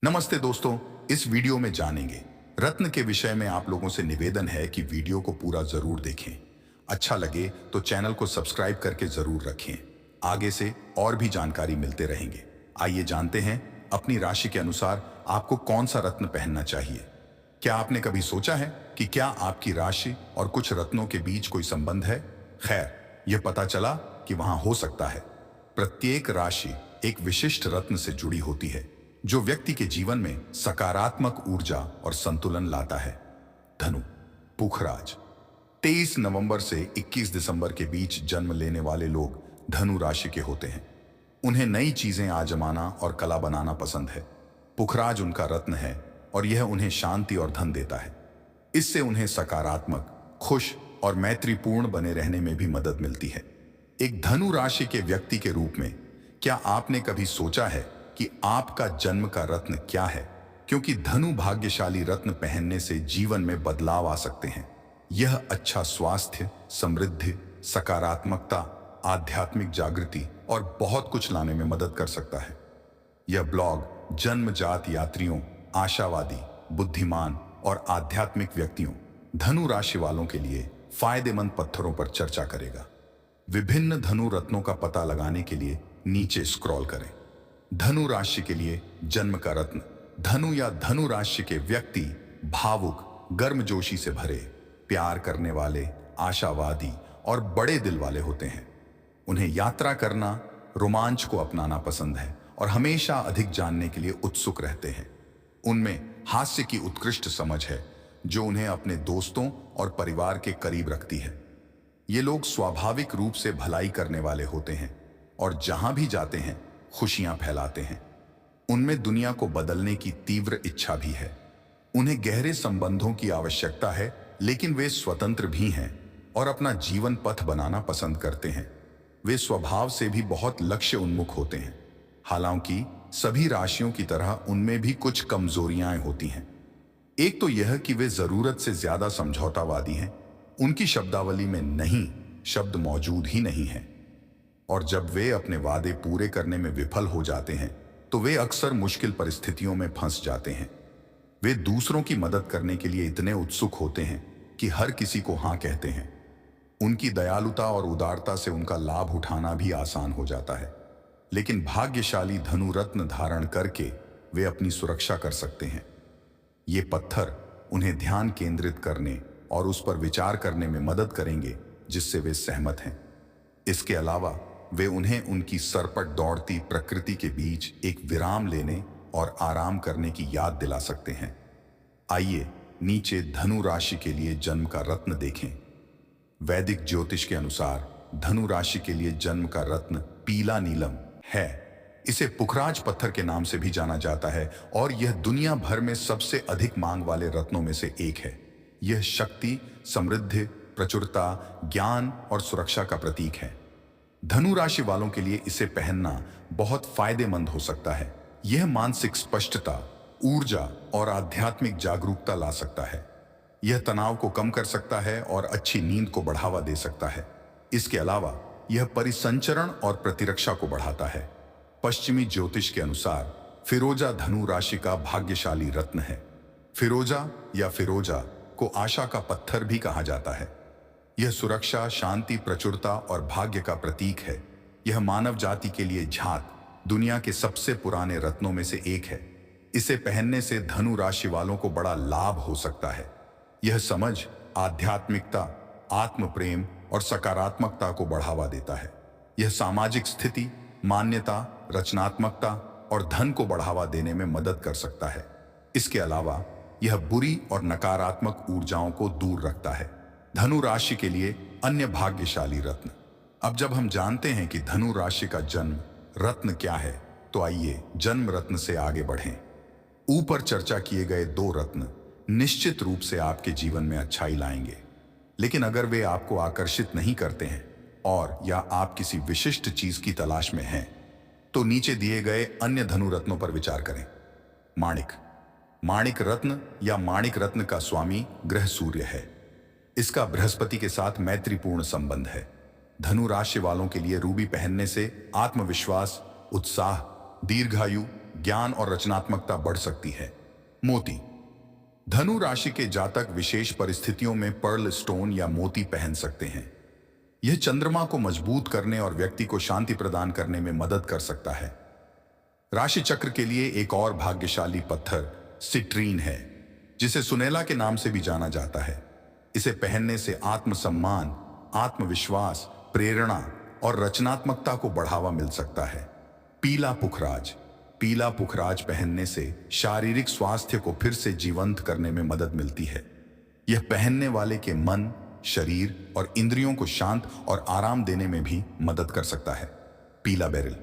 नमस्ते दोस्तों, इस वीडियो में जानेंगे रत्न के विषय में। आप लोगों से निवेदन है कि वीडियो को पूरा जरूर देखें। अच्छा लगे तो चैनल को सब्सक्राइब करके जरूर रखें। आगे से और भी जानकारी मिलते रहेंगे। आइए जानते हैं अपनी राशि के अनुसार आपको कौन सा रत्न पहनना चाहिए। क्या आपने कभी सोचा है कि क्या आपकी राशि और कुछ रत्नों के बीच कोई संबंध है? खैर, यह पता चला कि वहां हो सकता है। प्रत्येक राशि एक विशिष्ट रत्न से जुड़ी होती है जो व्यक्ति के जीवन में सकारात्मक ऊर्जा और संतुलन लाता है। धनु, पुखराज। 23 नवंबर से 21 दिसंबर के बीच जन्म लेने वाले लोग धनु राशि के होते हैं। उन्हें नई चीजें आजमाना और कला बनाना पसंद है। पुखराज उनका रत्न है और यह उन्हें शांति और धन देता है। इससे उन्हें सकारात्मक, खुश और मैत्रीपूर्ण बने रहने में भी मदद मिलती है। एक धनु राशि के व्यक्ति के रूप में क्या आपने कभी सोचा है कि आपका जन्म का रत्न क्या है? क्योंकि धनु भाग्यशाली रत्न पहनने से जीवन में बदलाव आ सकते हैं। यह अच्छा स्वास्थ्य, समृद्धि, सकारात्मकता, आध्यात्मिक जागृति और बहुत कुछ लाने में मदद कर सकता है। यह ब्लॉग जन्मजात यात्रियों, आशावादी, बुद्धिमान और आध्यात्मिक व्यक्तियों, धनु राशि वालों के लिए फायदेमंद पत्थरों पर चर्चा करेगा। विभिन्न धनु रत्नों का पता लगाने के लिए नीचे स्क्रॉल करें। धनु राशि के लिए जन्म का रत्न। धनु या धनु राशि के व्यक्ति भावुक, गर्मजोशी से भरे, प्यार करने वाले, आशावादी और बड़े दिल वाले होते हैं। उन्हें यात्रा करना, रोमांच को अपनाना पसंद है और हमेशा अधिक जानने के लिए उत्सुक रहते हैं। उनमें हास्य की उत्कृष्ट समझ है जो उन्हें अपने दोस्तों और परिवार के करीब रखती है। ये लोग स्वाभाविक रूप से भलाई करने वाले होते हैं और जहां भी जाते हैं खुशियां फैलाते हैं। उनमें दुनिया को बदलने की तीव्र इच्छा भी है। उन्हें गहरे संबंधों की आवश्यकता है, लेकिन वे स्वतंत्र भी हैं और अपना जीवन पथ बनाना पसंद करते हैं। वे स्वभाव से भी बहुत लक्ष्य उन्मुख होते हैं। हालांकि सभी राशियों की तरह उनमें भी कुछ कमजोरियां होती हैं। एक तो यह कि वे जरूरत से ज्यादा समझौतावादी हैं। उनकी शब्दावली में नहीं शब्द मौजूद ही नहीं है, और जब वे अपने वादे पूरे करने में विफल हो जाते हैं तो वे अक्सर मुश्किल परिस्थितियों में फंस जाते हैं। वे दूसरों की मदद करने के लिए इतने उत्सुक होते हैं कि हर किसी को हाँ कहते हैं। उनकी दयालुता और उदारता से उनका लाभ उठाना भी आसान हो जाता है। लेकिन भाग्यशाली धनु रत्न धारण करके वे अपनी सुरक्षा कर सकते हैं। ये पत्थर उन्हें ध्यान केंद्रित करने और उस पर विचार करने में मदद करेंगे जिससे वे सहमत हैं। इसके अलावा वे उन्हें उनकी सरपट दौड़ती प्रकृति के बीच एक विराम लेने और आराम करने की याद दिला सकते हैं। आइए नीचे धनु राशि के लिए जन्म का रत्न देखें। वैदिक ज्योतिष के अनुसार धनु राशि के लिए जन्म का रत्न पीला नीलम है। इसे पुखराज पत्थर के नाम से भी जाना जाता है और यह दुनिया भर में सबसे अधिक मांग वाले रत्नों में से एक है। यह शक्ति, समृद्धि, प्रचुरता, ज्ञान और सुरक्षा का प्रतीक है। धनु राशि वालों के लिए इसे पहनना बहुत फायदेमंद हो सकता है। यह मानसिक स्पष्टता, ऊर्जा और आध्यात्मिक जागरूकता ला सकता है। यह तनाव को कम कर सकता है और अच्छी नींद को बढ़ावा दे सकता है। इसके अलावा यह परिसंचरण और प्रतिरक्षा को बढ़ाता है। पश्चिमी ज्योतिष के अनुसार फिरोजा धनु राशि का भाग्यशाली रत्न है। फिरोजा या फिरोजा को आशा का पत्थर भी कहा जाता है। यह सुरक्षा, शांति, प्रचुरता और भाग्य का प्रतीक है। यह मानव जाति के लिए झात दुनिया के सबसे पुराने रत्नों में से एक है। इसे पहनने से धनु राशि वालों को बड़ा लाभ हो सकता है। यह समझ, आध्यात्मिकता, आत्म प्रेम और सकारात्मकता को बढ़ावा देता है। यह सामाजिक स्थिति, मान्यता, रचनात्मकता और धन को बढ़ावा देने में मदद कर सकता है। इसके अलावा यह बुरी और नकारात्मक ऊर्जाओं को दूर रखता है। धनु राशि के लिए अन्य भाग्यशाली रत्न। अब जब हम जानते हैं कि धनु राशि का जन्म रत्न क्या है, तो आइए जन्म रत्न से आगे बढ़ें। ऊपर चर्चा किए गए दो रत्न निश्चित रूप से आपके जीवन में अच्छाई लाएंगे, लेकिन अगर वे आपको आकर्षित नहीं करते हैं और या आप किसी विशिष्ट चीज की तलाश में हैं, तो नीचे दिए गए अन्य धनु रत्नों पर विचार करें। माणिक। माणिक रत्न या माणिक रत्न का स्वामी ग्रह सूर्य है। इसका बृहस्पति के साथ मैत्रीपूर्ण संबंध है। धनु राशि वालों के लिए रूबी पहनने से आत्मविश्वास, उत्साह, दीर्घायु, ज्ञान और रचनात्मकता बढ़ सकती है। मोती। धनु राशि के जातक विशेष परिस्थितियों में पर्ल स्टोन या मोती पहन सकते हैं। यह चंद्रमा को मजबूत करने और व्यक्ति को शांति प्रदान करने में मदद कर सकता है। राशि चक्र के लिए एक और भाग्यशाली पत्थर सिट्रीन है, जिसे सुनेला के नाम से भी जाना जाता है। इसे पहनने से आत्मसम्मान, आत्मविश्वास, प्रेरणा और रचनात्मकता को बढ़ावा मिल सकता है। पीला पुखराज। पीला पुखराज पहनने से शारीरिक स्वास्थ्य को फिर से जीवंत करने में मदद मिलती है। यह पहनने वाले के मन, शरीर और इंद्रियों को शांत और आराम देने में भी मदद कर सकता है। पीला बेरिल।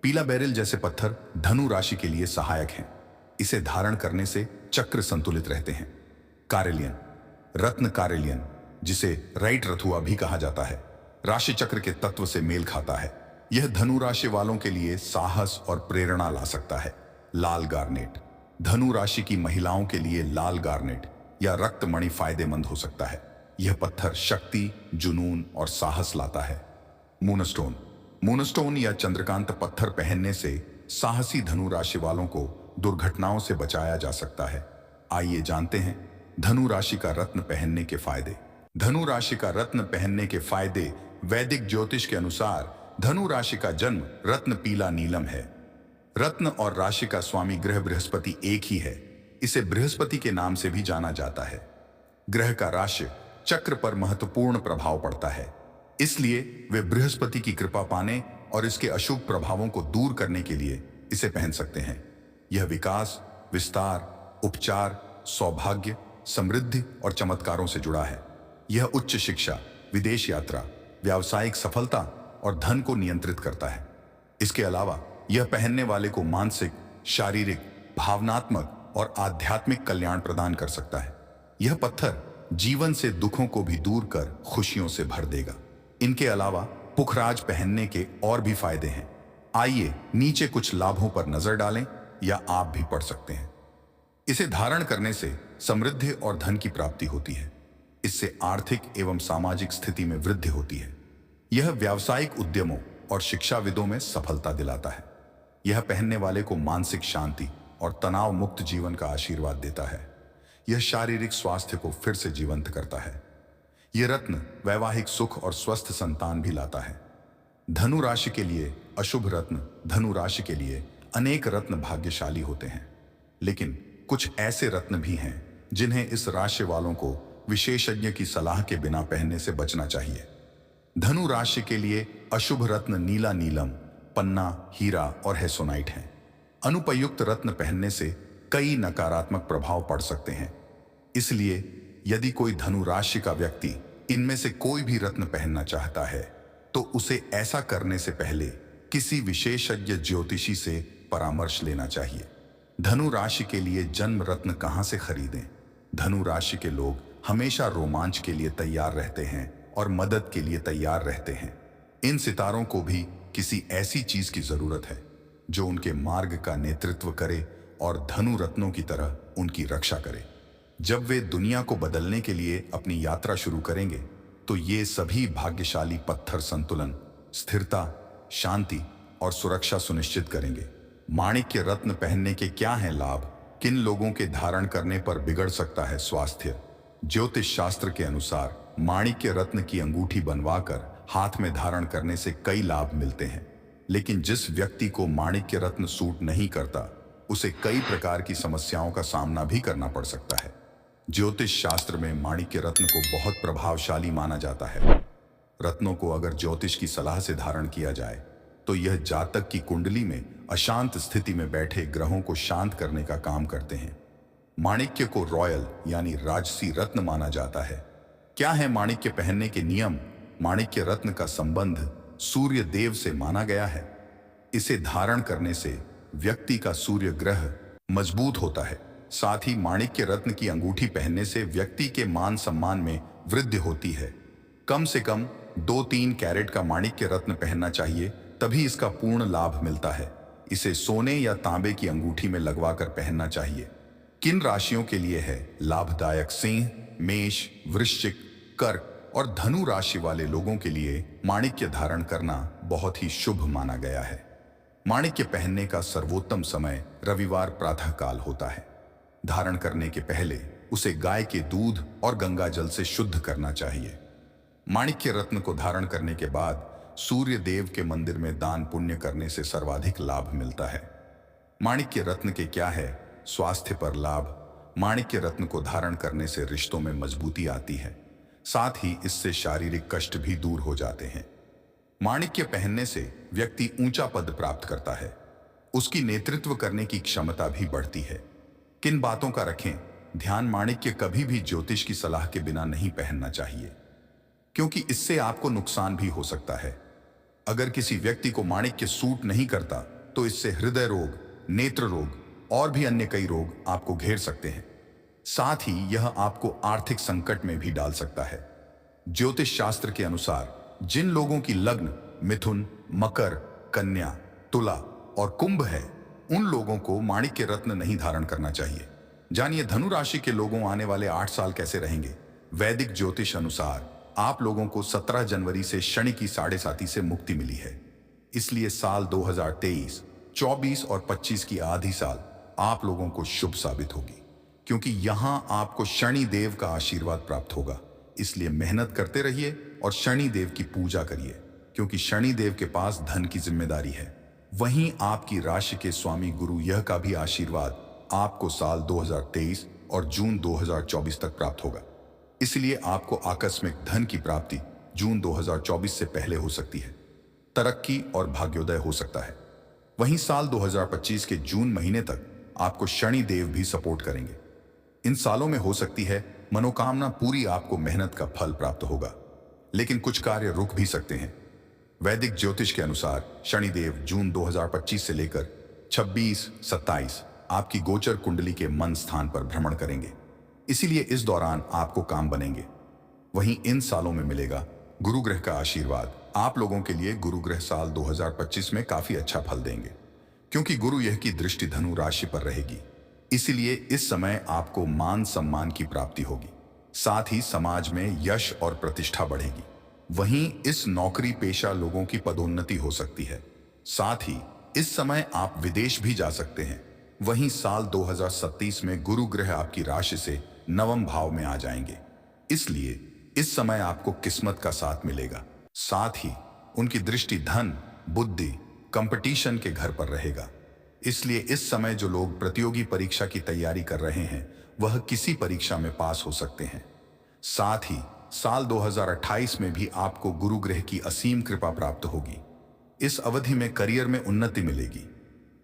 पीला बेरिल जैसे पत्थर धनु राशि के लिए सहायक हैं। इसे धारण करने से चक्र संतुलित रहते हैं। कारेलियन। रत्न कारेलियन, जिसे राइट रथुआ भी कहा जाता है, राशि चक्र के तत्व से मेल खाता है। यह धनु राशि वालों के लिए साहस और प्रेरणा ला सकता है। लाल गार्नेट। धनु राशि की महिलाओं के लिए लाल गार्नेट या रक्तमणि फायदेमंद हो सकता है। यह पत्थर शक्ति, जुनून और साहस लाता है। मूनस्टोन। मूनस्टोन या चंद्रकांत पत्थर पहनने से साहसी धनु राशि वालों को दुर्घटनाओं से बचाया जा सकता है। आइए जानते हैं धनु राशि का रत्न पहनने के फायदे। धनु राशि का रत्न पहनने के फायदे। वैदिक ज्योतिष के अनुसार धनु राशि का जन्म रत्न पीला नीलम है। रत्न और राशि का स्वामी ग्रह बृहस्पति एक ही है। इसे बृहस्पति के नाम से भी जाना जाता है। ग्रह का राशि चक्र पर महत्वपूर्ण प्रभाव पड़ता है, इसलिए वे बृहस्पति की कृपा पाने और इसके अशुभ प्रभावों को दूर करने के लिए इसे पहन सकते हैं। यह विकास, विस्तार, उपचार, सौभाग्य, समृद्धि और चमत्कारों से जुड़ा है। यह उच्च शिक्षा, विदेश यात्रा, व्यावसायिक सफलता और धन को नियंत्रित करता है। इसके अलावा यह पहनने वाले को मानसिक, शारीरिक, भावनात्मक और आध्यात्मिक कल्याण प्रदान कर सकता है। यह पत्थर जीवन से दुखों को भी दूर कर खुशियों से भर देगा। इनके अलावा पुखराज पहनने के और भी फायदे हैं। आइए नीचे कुछ लाभों पर नजर डालें या आप भी पढ़ सकते हैं। इसे धारण करने से समृद्धि और धन की प्राप्ति होती है। इससे आर्थिक एवं सामाजिक स्थिति में वृद्धि होती है। यह व्यावसायिक उद्यमों और शिक्षाविदों में सफलता दिलाता है। यह पहनने वाले को मानसिक शांति और तनाव मुक्त जीवन का आशीर्वाद देता है। यह शारीरिक स्वास्थ्य को फिर से जीवंत करता है। यह रत्न वैवाहिक सुख और स्वस्थ संतान भी लाता है। धनु राशि के लिए अशुभ रत्न। धनु राशि के लिए अनेक रत्न भाग्यशाली होते हैं, लेकिन कुछ ऐसे रत्न भी हैं जिन्हें इस राशि वालों को विशेषज्ञ की सलाह के बिना पहनने से बचना चाहिए। धनु राशि के लिए अशुभ रत्न नीला नीलम, पन्ना, हीरा और हेसोनाइट हैं। अनुपयुक्त रत्न पहनने से कई नकारात्मक प्रभाव पड़ सकते हैं। इसलिए यदि कोई धनु राशि का व्यक्ति इनमें से कोई भी रत्न पहनना चाहता है, तो उसे ऐसा करने से पहले किसी विशेषज्ञ ज्योतिषी से परामर्श लेना चाहिए। धनु राशि के लिए जन्म रत्न कहां से खरीदें? धनु राशि के लोग हमेशा रोमांच के लिए तैयार रहते हैं और मदद के लिए तैयार रहते हैं। इन सितारों को भी किसी ऐसी चीज की जरूरत है जो उनके मार्ग का नेतृत्व करे और धनु रत्नों की तरह उनकी रक्षा करे। जब वे दुनिया को बदलने के लिए अपनी यात्रा शुरू करेंगे, तो ये सभी भाग्यशाली पत्थर संतुलन, स्थिरता, शांति और सुरक्षा सुनिश्चित करेंगे। माणिक्य रत्न पहनने के क्या हैं लाभ? किन लोगों के धारण करने पर बिगड़ सकता है स्वास्थ्य? ज्योतिष शास्त्र के अनुसार माणिक्य रत्न की अंगूठी बनवाकर हाथ में धारण करने से कई लाभ मिलते हैं, लेकिन जिस व्यक्ति को माणिक्य रत्न सूट नहीं करता, उसे कई प्रकार की समस्याओं का सामना भी करना पड़ सकता है। ज्योतिष शास्त्र में माणिक्य रत्न को बहुत प्रभावशाली माना जाता है। रत्नों को अगर ज्योतिष की सलाह से धारण किया जाए, तो यह जातक की कुंडली में अशांत स्थिति में बैठे ग्रहों को शांत करने का काम करते हैं। माणिक्य को रॉयल यानी राजसी रत्न माना जाता है। क्या है माणिक्य पहनने के नियम? माणिक्य रत्न का संबंध सूर्य देव से माना गया है। इसे धारण करने से व्यक्ति का सूर्य ग्रह मजबूत होता है। साथ ही माणिक्य रत्न की अंगूठी पहनने से व्यक्ति के मान सम्मान में वृद्धि होती है। कम से कम 2-3 कैरेट का माणिक्य रत्न पहनना चाहिए, तभी इसका पूर्ण लाभ मिलता है। इसे सोने या तांबे की अंगूठी में लगवाकर पहनना चाहिए। किन राशियों के लिए है लाभदायक? सिंह, मेष, वृश्चिक, कर्क और धनु राशि वाले लोगों के लिए माणिक्य धारण करना बहुत ही शुभ माना गया है। माणिक्य पहनने का सर्वोत्तम समय रविवार प्रातःकाल होता है। धारण करने के पहले उसे गाय के दूध और गंगा जल से शुद्ध करना चाहिए। माणिक्य रत्न को धारण करने के बाद सूर्य देव के मंदिर में दान पुण्य करने से सर्वाधिक लाभ मिलता है। माणिक्य रत्न के क्या है? स्वास्थ्य पर लाभ। माणिक्य रत्न को धारण करने से रिश्तों में मजबूती आती है, साथ ही इससे शारीरिक कष्ट भी दूर हो जाते हैं। माणिक्य पहनने से व्यक्ति ऊंचा पद प्राप्त करता है, उसकी नेतृत्व करने की क्षमता भी बढ़ती है। किन बातों का रखें ध्यान? माणिक्य कभी भी ज्योतिष की सलाह के बिना नहीं पहनना चाहिए, क्योंकि इससे आपको नुकसान भी हो सकता है। अगर किसी व्यक्ति को माणिक्य सूट नहीं करता तो इससे हृदय रोग, नेत्र रोग और भी अन्य कई रोग आपको घेर सकते हैं। साथ ही यह आपको आर्थिक संकट में भी डाल सकता है। ज्योतिष शास्त्र के अनुसार जिन लोगों की लग्न मिथुन, मकर, कन्या, तुला और कुंभ है, उन लोगों को माणिक्य रत्न नहीं धारण करना चाहिए। जानिए धनु राशि के लोगों आने वाले 8 साल कैसे रहेंगे। वैदिक ज्योतिष अनुसार आप लोगों को 17 जनवरी से शनि की 7.5 से मुक्ति मिली है। इसलिए साल 2023, 24 और 25 की आधी साल आप लोगों को शुभ साबित होगी, क्योंकि यहां आपको शनि देव का आशीर्वाद प्राप्त होगा। इसलिए मेहनत करते रहिए और शनि देव की पूजा करिए, क्योंकि शनि देव के पास धन की जिम्मेदारी है। वहीं आपकी राशि के स्वामी गुरु यह का भी आशीर्वाद आपको साल 2023 और जून 2024 तक प्राप्त होगा। इसलिए आपको आकस्मिक धन की प्राप्ति जून 2024 से पहले हो सकती है। तरक्की और भाग्योदय हो सकता है। वहीं साल 2025 के जून महीने तक आपको शनि देव भी सपोर्ट करेंगे। इन सालों में हो सकती है मनोकामना पूरी, आपको मेहनत का फल प्राप्त होगा, लेकिन कुछ कार्य रुक भी सकते हैं। वैदिक ज्योतिष के अनुसार शनिदेव जून 2025 से लेकर 26-27 आपकी गोचर कुंडली के मन स्थान पर भ्रमण करेंगे। इसीलिए इस दौरान आपको काम बनेंगे। वहीं इन सालों में मिलेगा गुरु ग्रह का आशीर्वाद। आप लोगों के लिए गुरु ग्रह साल 2025 में काफी अच्छा फल देंगे, क्योंकि गुरु यह की दृष्टि धनु राशि पर रहेगी। इसीलिए इस समय आपको मान सम्मान की प्राप्ति होगी, साथ ही समाज में यश और प्रतिष्ठा बढ़ेगी। वहीं इस नौकरी पेशा लोगों की पदोन्नति हो सकती है। साथ ही इस समय आप विदेश भी जा सकते हैं। वहीं साल 2027 में गुरु ग्रह आपकी राशि से नवम भाव में आ जाएंगे। इसलिए इस समय आपको किस्मत का साथ मिलेगा। साथ ही उनकी दृष्टि धन, बुद्धि, कंपटीशन के घर पर रहेगा। इसलिए इस समय जो लोग प्रतियोगी परीक्षा की तैयारी कर रहे हैं, वह किसी परीक्षा में पास हो सकते हैं। साथ ही साल 2028 में भी आपको गुरु ग्रह की असीम कृपा प्राप्त होगी। इस अवधि में करियर में उन्नति मिलेगी।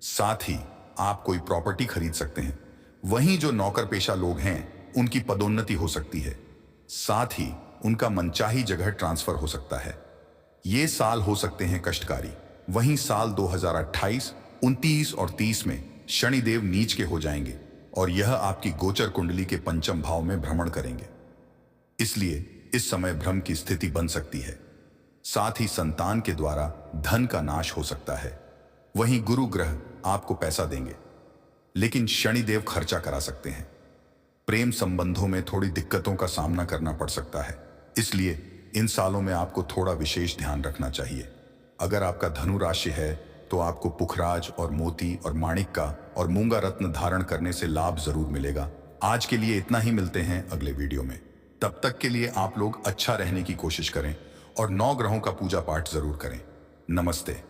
साथ ही आप कोई प्रॉपर्टी खरीद सकते हैं। वहीं जो नौकर पेशा लोग हैं, उनकी पदोन्नति हो सकती है। साथ ही उनका मनचाही जगह ट्रांसफर हो सकता है। ये साल हो सकते हैं कष्टकारी। वहीं साल 2028, 29 और 30 में शनिदेव नीच के हो जाएंगे और यह आपकी गोचर कुंडली के पंचम भाव में भ्रमण करेंगे। इसलिए इस समय भ्रम की स्थिति बन सकती है। साथ ही संतान के द्वारा धन का नाश हो सकता है। वहीं गुरु ग्रह आपको पैसा देंगे, लेकिन शनिदेव खर्चा करा सकते हैं। प्रेम संबंधों में थोड़ी दिक्कतों का सामना करना पड़ सकता है। इसलिए इन सालों में आपको थोड़ा विशेष ध्यान रखना चाहिए। अगर आपका धनु राशि है तो आपको पुखराज और मोती और माणिक का और मूंगा रत्न धारण करने से लाभ जरूर मिलेगा। आज के लिए इतना ही, मिलते हैं अगले वीडियो में। तब तक के लिए आप लोग अच्छा रहने की कोशिश करें और 9 ग्रहों का पूजा पाठ जरूर करें। नमस्ते।